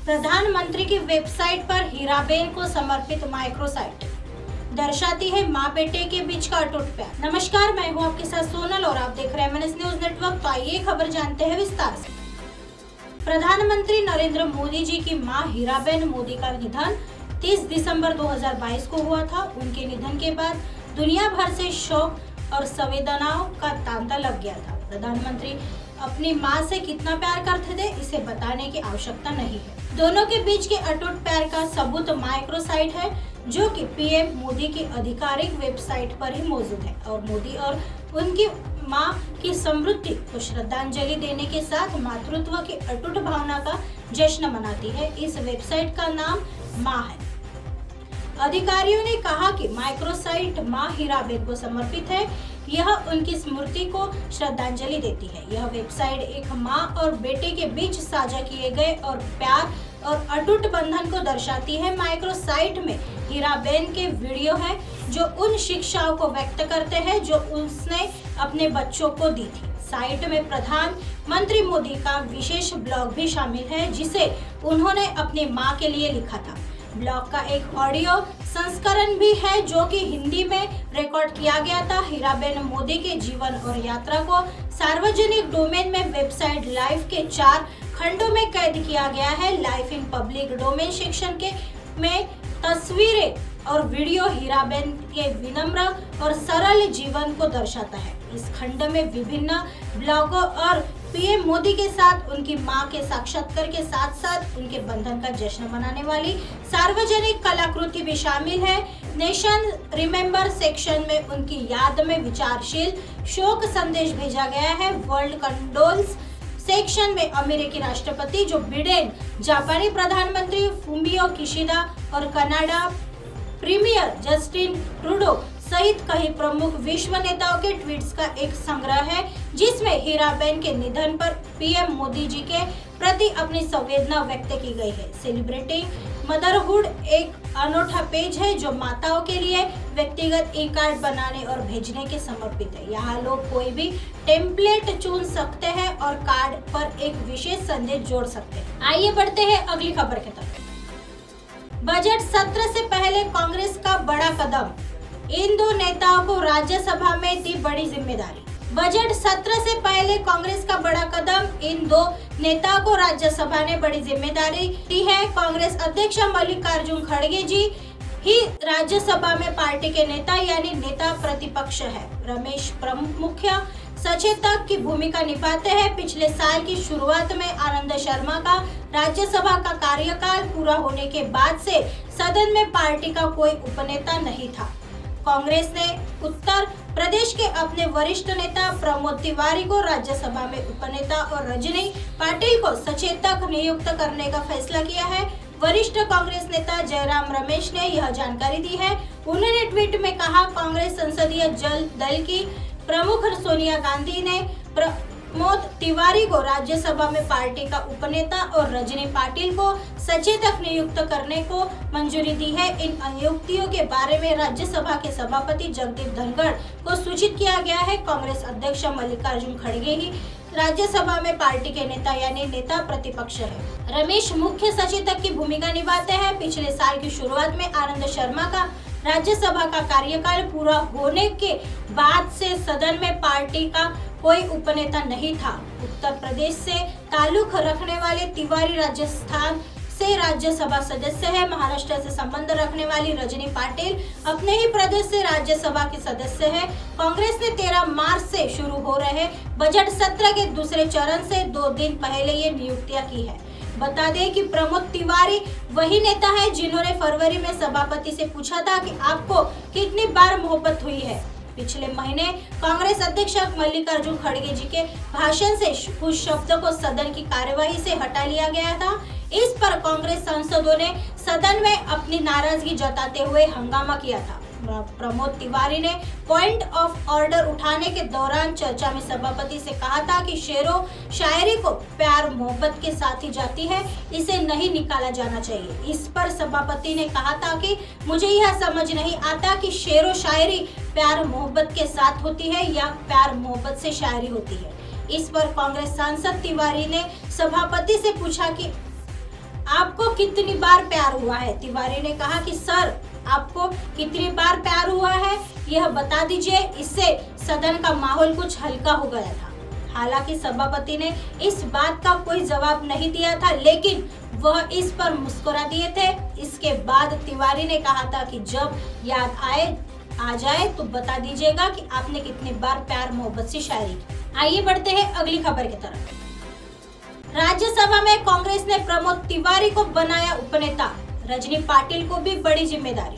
प्रधानमंत्री की वेबसाइट पर हीराबेन को समर्पित माइक्रोसाइट दर्शाती है माँ बेटे के बीच का अटूट प्यार। नमस्कार, मैं हूँ आपके साथ सोनल और आप देख रहे हैं MNS न्यूज नेटवर्क। तो आइए खबर जानते हैं विस्तार से। प्रधानमंत्री नरेंद्र मोदी जी की माँ हीराबेन मोदी का निधन 30 दिसंबर 2022 को हुआ था। उनके निधन के बाद दुनिया भर से शोक और संवेदनाओं का तांता लग गया था। प्रधानमंत्री अपनी मां से कितना प्यार करते थे इसे बताने की आवश्यकता नहीं है। दोनों के बीच के अटूट प्यार का सबूत माइक्रोसाइट है, जो कि पीएम मोदी की आधिकारिक वेबसाइट पर ही मौजूद है और मोदी और उनकी मां की स्मृति को श्रद्धांजलि देने के साथ मातृत्व की अटूट भावना का जश्न मनाती है। इस वेबसाइट का नाम मां है। अधिकारियों ने कहा कि माइक्रोसाइट मां हीराबेन को समर्पित है। यह उनकी स्मृति को श्रद्धांजलि देती है। यह वेबसाइट एक मां और बेटे के बीच साझा किए गए और प्यार और अटूट बंधन को दर्शाती है। माइक्रोसाइट में हीराबेन के वीडियो है जो उन शिक्षाओं को व्यक्त करते हैं जो उसने अपने बच्चों को दी थी। साइट में प्रधानमंत्री मोदी का विशेष ब्लॉग भी शामिल है जिसे उन्होंने अपनी मां के लिए लिखा था। ब्लॉग का एक ऑडियो संस्करण भी है जो कि हिंदी में रिकॉर्ड किया गया था। हीराबेन मोदी के जीवन और यात्रा को सार्वजनिक डोमेन में वेबसाइट लाइव के 4 खंडों में कैद किया गया है। Live in public domain section में तस्वीरें और वीडियो हीराबेन के विनम्र और सरल जीवन को दर्शाता है। इस खंड में विभिन्न ब्लॉगों और पीएम मोदी के साथ उनकी मां के साक्षात्कार के साथ साथ उनके बंधन का जश्न मनाने वाली सार्वजनिक कलाकृति भी शामिल है। नेशन रिमेंबर सेक्शन में उनकी याद में विचारशील शोक संदेश भेजा गया है। वर्ल्ड कंडोल्स सेक्शन में अमेरिकी राष्ट्रपति जो बिडेन, जापानी प्रधानमंत्री फुमियो किशिदा और कनाडा प्रीमियर जस्टिन ट्रूडो सहित कई प्रमुख विश्व नेताओं के ट्वीट्स का एक संग्रह है जिसमें हीराबेन के निधन पर पीएम मोदी जी के प्रति अपनी संवेदना व्यक्त की गई है। सेलिब्रेटिंग मदरहुड एक अनोखा पेज है जो माताओं के लिए व्यक्तिगत ई-कार्ड बनाने और भेजने के समर्पित है। यहाँ लोग कोई भी टेम्पलेट चुन सकते हैं और कार्ड पर एक विशेष संदेश जोड़ सकते हैं। आइए बढ़ते हैं अगली खबर की तरफ। बजट सत्र से पहले कांग्रेस का बड़ा कदम, इन दो नेताओं को राज्यसभा में दी बड़ी जिम्मेदारी। बजट सत्र से पहले कांग्रेस का बड़ा कदम, इन दो नेताओं को राज्यसभा ने बड़ी जिम्मेदारी दी है। कांग्रेस अध्यक्ष मल्लिकार्जुन खड़गे जी ही राज्यसभा में पार्टी के नेता यानी नेता प्रतिपक्ष है। रमेश मुख्य सचेतक की भूमिका निभाते हैं। पिछले साल की शुरुआत में आनंद शर्मा का राज्यसभा का कार्यकाल पूरा होने के बाद से सदन में पार्टी का कोई उपनेता नहीं था। कांग्रेस ने उत्तर प्रदेश के अपने वरिष्ठ नेता प्रमोद तिवारी को राज्यसभा में उपनेता और रजनी पाटिल को सचेतक नियुक्त करने का फैसला किया है। वरिष्ठ कांग्रेस नेता जयराम रमेश ने यह जानकारी दी है। उन्होंने ट्वीट में कहा, कांग्रेस संसदीय दल की प्रमुख सोनिया गांधी ने प्रमोद तिवारी को राज्यसभा में पार्टी का उपनेता और रजनी पाटिल को सचेतक नियुक्त करने को मंजूरी दी है। इन नियुक्तियों के बारे में राज्यसभा के सभापति जगदीप धनखड़ को सूचित किया गया है। कांग्रेस अध्यक्ष मल्लिकार्जुन खड़गे ही राज्यसभा में पार्टी के नेता यानी नेता प्रतिपक्ष है। रमेश मुख्य सचेतक की भूमिका निभाते हैं। पिछले साल की शुरुआत में आनंद शर्मा का राज्यसभा का कार्यकाल पूरा होने के बाद से सदन में पार्टी का कोई उपनेता नहीं था। उत्तर प्रदेश से ताल्लुक रखने वाले तिवारी राजस्थान से राज्यसभा सदस्य है। महाराष्ट्र से संबंध रखने वाली रजनी पाटिल अपने ही प्रदेश से राज्यसभा की सदस्य है। कांग्रेस ने 13 मार्च से शुरू हो रहे बजट सत्र के दूसरे चरण से 2 दिन पहले ये नियुक्तियां की है। बता दें कि प्रमोद तिवारी वही नेता है जिन्होंने फरवरी में सभापति से पूछा था कि आपको कितनी बार मोहब्बत हुई है। पिछले महीने कांग्रेस अध्यक्ष मल्लिकार्जुन खड़गे जी के भाषण से कुछ शब्दों को सदन की कार्यवाही से हटा लिया गया था। इस पर कांग्रेस सांसदों ने सदन में अपनी नाराजगी जताते हुए हंगामा किया था। प्रमोद तिवारी ने पॉइंट ऑफ ऑर्डर उठाने के दौरान चर्चा में सभापति से कहा था कि शेरो शायरी को प्यार मोहब्बत के साथ ही जाती है, इसे नहीं निकाला जाना चाहिए। इस पर सभापति ने कहा था कि मुझे यह समझ नहीं आता कि शेरो शायरी प्यार मोहब्बत के साथ होती है या प्यार मोहब्बत से शायरी होती है। इस पर कांग्रेस सांसद तिवारी ने सभापति से पूछा कि आपको कितनी बार प्यार हुआ है? तिवारी ने कहा कि सर, आपको कितनी बार प्यार हुआ है यह बता दीजिए। इससे सदन का माहौल कुछ हल्का हो गया था। हालांकि सभापति ने इस बात का कोई जवाब नहीं दिया था, लेकिन वह इस पर मुस्कुरा दिए थे। इसके बाद तिवारी ने कहा था कि जब याद आ जाए तो बता दीजिएगा कि आपने कितनी बार प्यार मोहब्बत से शायरी की। आइए बढ़ते हैं अगली खबर की तरफ। राज्यसभा में कांग्रेस ने प्रमोद तिवारी को बनाया उपनेता, रजनी पाटिल को भी बड़ी जिम्मेदारी।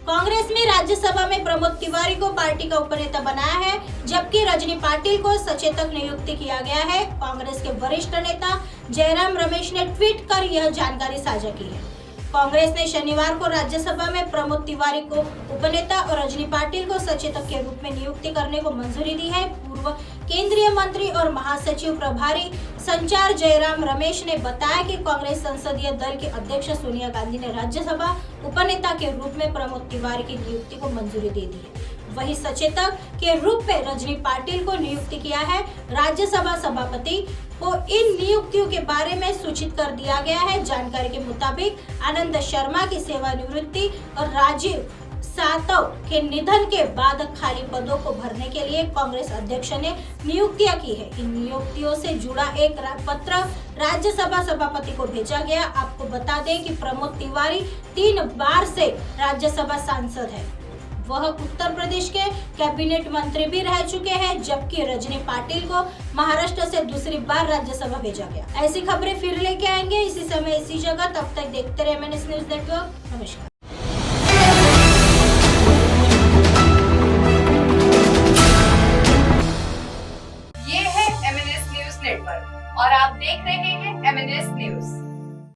कांग्रेस में राज्यसभा में प्रमोद तिवारी को पार्टी का उपनेता बनाया है, जबकि रजनी पाटिल को सचेतक नियुक्ति किया गया है। कांग्रेस के वरिष्ठ नेता जयराम रमेश ने ट्वीट कर यह जानकारी साझा की है। कांग्रेस ने शनिवार को राज्यसभा में प्रमोद तिवारी को उपनेता और रजनी पाटिल को सचेतक के रूप में नियुक्ति करने को मंजूरी दी है। पूर्व केंद्रीय मंत्री और महासचिव प्रभारी संचार जयराम रमेश ने बताया कि कांग्रेस संसदीय दल की अध्यक्ष सोनिया गांधी ने राज्यसभा उपनेता के रूप में प्रमोद तिवारी की नियुक्ति को मंजूरी दे दी है। वही सचेतक के रूप में रजनी पाटिल को नियुक्ति किया है। राज्यसभा सभापति को इन नियुक्तियों के बारे में सूचित कर दिया गया है। जानकारी के मुताबिक आनंद शर्मा की सेवानिवृत्ति और राजीव सातव के निधन के बाद खाली पदों को भरने के लिए कांग्रेस अध्यक्ष ने नियुक्तियां की है। इन नियुक्तियों से जुड़ा एक पत्र राज्यसभा सभापति को भेजा गया। आपको बता दें कि प्रमोद तिवारी 3 बार से राज्यसभा सांसद है। वह उत्तर प्रदेश के कैबिनेट मंत्री भी रह चुके हैं, जबकि रजनी पाटिल को महाराष्ट्र से दूसरी बार राज्यसभा भेजा गया। ऐसी खबरें फिर लेके आएंगे इसी समय इसी जगह। तब तक देखते रहे MNS न्यूज नेटवर्क। नमस्कार। ये है MNS न्यूज नेटवर्क और आप देख रहे हैं MNS न्यूज।